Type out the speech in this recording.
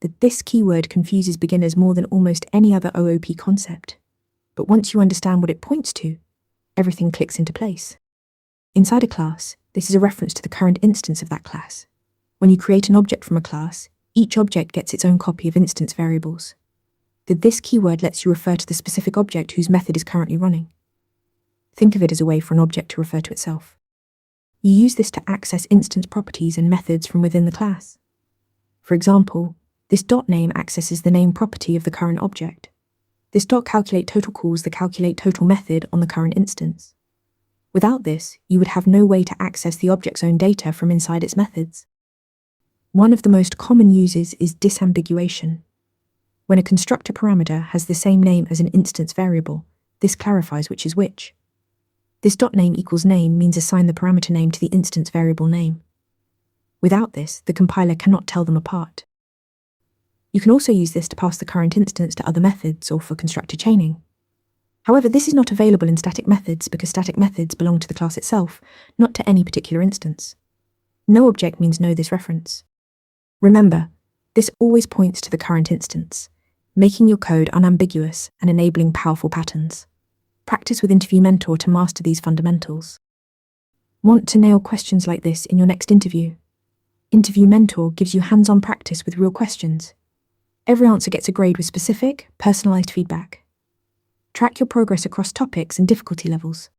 that this keyword confuses beginners more than almost any other OOP concept. But once you understand what it points to, everything clicks into place. Inside a class, this is a reference to the current instance of that class. When you create an object from a class, each object gets its own copy of instance variables. The this keyword lets you refer to the specific object whose method is currently running. Think of it as a way for an object to refer to itself. You use this to access instance properties and methods from within the class. For example, this .name accesses the name property of the current object. This .calculateTotal calls the calculateTotal method on the current instance. Without this, you would have no way to access the object's own data from inside its methods. One of the most common uses is disambiguation. When a constructor parameter has the same name as an instance variable, this clarifies which is which. This .name equals name means assign the parameter name to the instance variable name. Without this, the compiler cannot tell them apart. You can also use this to pass the current instance to other methods or for constructor chaining. However, this is not available in static methods because static methods belong to the class itself, not to any particular instance. No object means no this reference. Remember, this always points to the current instance, making your code unambiguous and enabling powerful patterns. Practice with Interview Mentor to master these fundamentals. Want to nail questions like this in your next interview? Interview Mentor gives you hands-on practice with real questions. Every answer gets a grade with specific, personalized feedback. Track your progress across topics and difficulty levels.